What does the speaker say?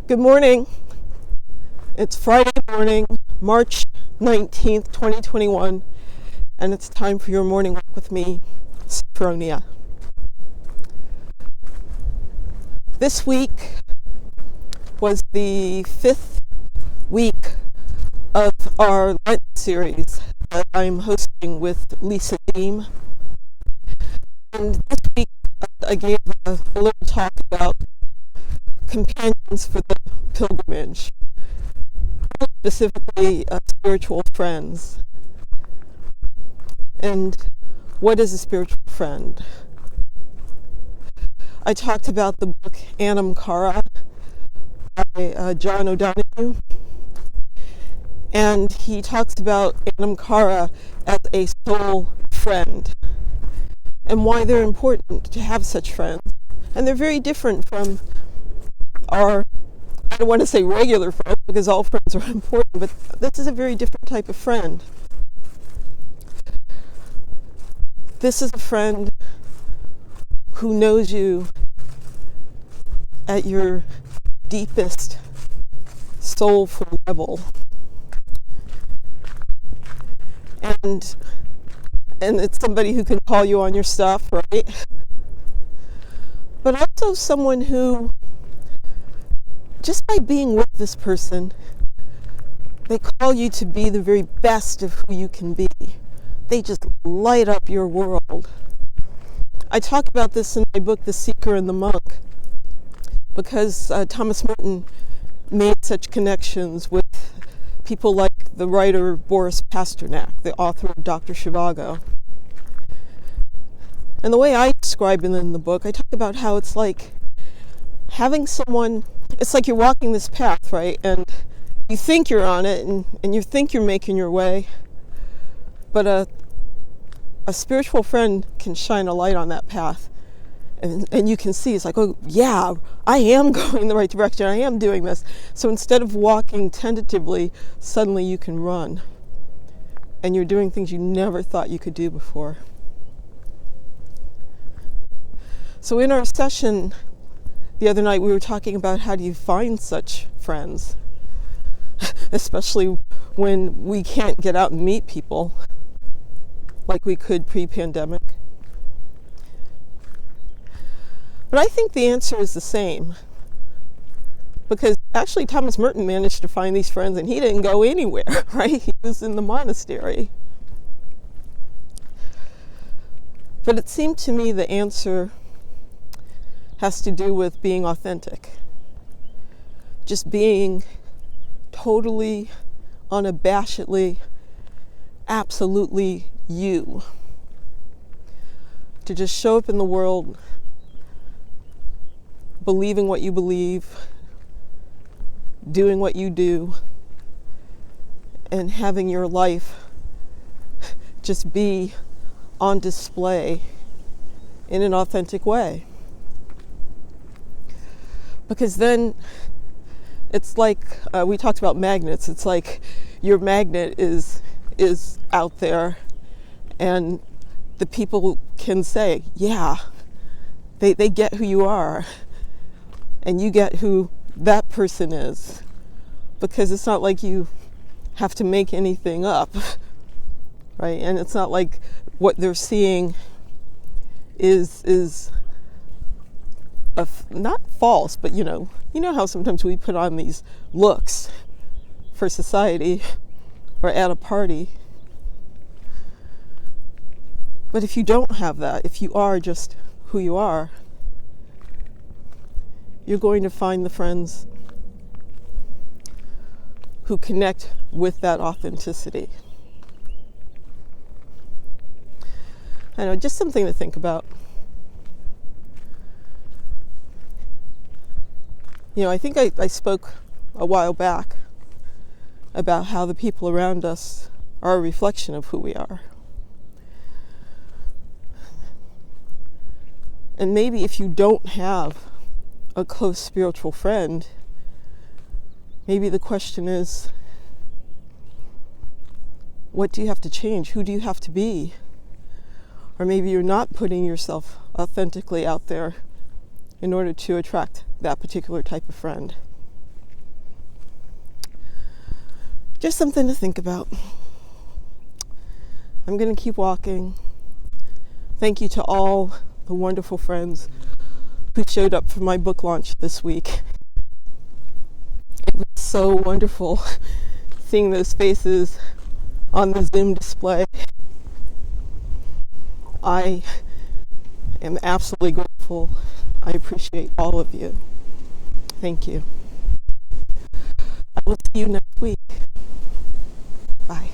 Good morning. It's Friday morning, March 19th, 2021, and it's time for your morning walk with me, Sophfronia. This week was the 5th week of our Lent series that I'm hosting with Lisa Deem. And this week I gave a little talk about companions for the pilgrimage, specifically spiritual friends. And what is a spiritual friend? I talked about the book Anam, Cara by John O'Donoghue, and he talks about anam, cara as a soul friend and why they're important to have such friends. And they're very different from our, I don't want to say regular friends because all friends are important, but this is a very different type of friend. This is a friend who knows you at your deepest soulful level. And it's somebody who can call you on your stuff, right? But also someone who, just by being with this person, they call you to be the very best of who you can be. They just light up your world. I talk about this in my book, The Seeker and the Monk, because Thomas Merton made such connections with people like the writer Boris Pasternak, the author of Dr. Chivago. And the way I describe it in the book, I talk about how it's like having someone, it's like you're walking this path, right? And you think you're on it and you think you're making your way, but a spiritual friend can shine a light on that path. And you can see, it's like, oh yeah, I am going in the right direction, I am doing this. So instead of walking tentatively, suddenly you can run. And you're doing things you never thought you could do before. So in our session the other night, we were talking about how do you find such friends, especially when we can't get out and meet people like we could pre-pandemic. But I think the answer is the same, because actually Thomas Merton managed to find these friends and he didn't go anywhere, right? He was in the monastery. But it seemed to me the answer has to do with being authentic. Just being totally, unabashedly, absolutely you. To just show up in the world believing what you believe, doing what you do, and having your life just be on display in an authentic way. Because then it's like, we talked about magnets, it's like your magnet is out there and the people can say, yeah, they get who you are. And you get who that person is, because it's not like you have to make anything up, right? And it's not like what they're seeing is not false, but you know how sometimes we put on these looks for society or at a party. But if you don't have that, if you are just who you are, you're going to find the friends who connect with that authenticity. I know, just something to think about. I think I spoke a while back about how the people around us are a reflection of who we are. And maybe if you don't have a close spiritual friend, maybe the question is, what do you have to change? Who do you have to be? Or maybe you're not putting yourself authentically out there in order to attract that particular type of friend. Just something to think about. I'm going to keep walking. Thank you to all the wonderful friends who showed up for my book launch this week. It was so wonderful seeing those faces on the Zoom display. I am absolutely grateful. I appreciate all of you. Thank you. I will see you next week. Bye.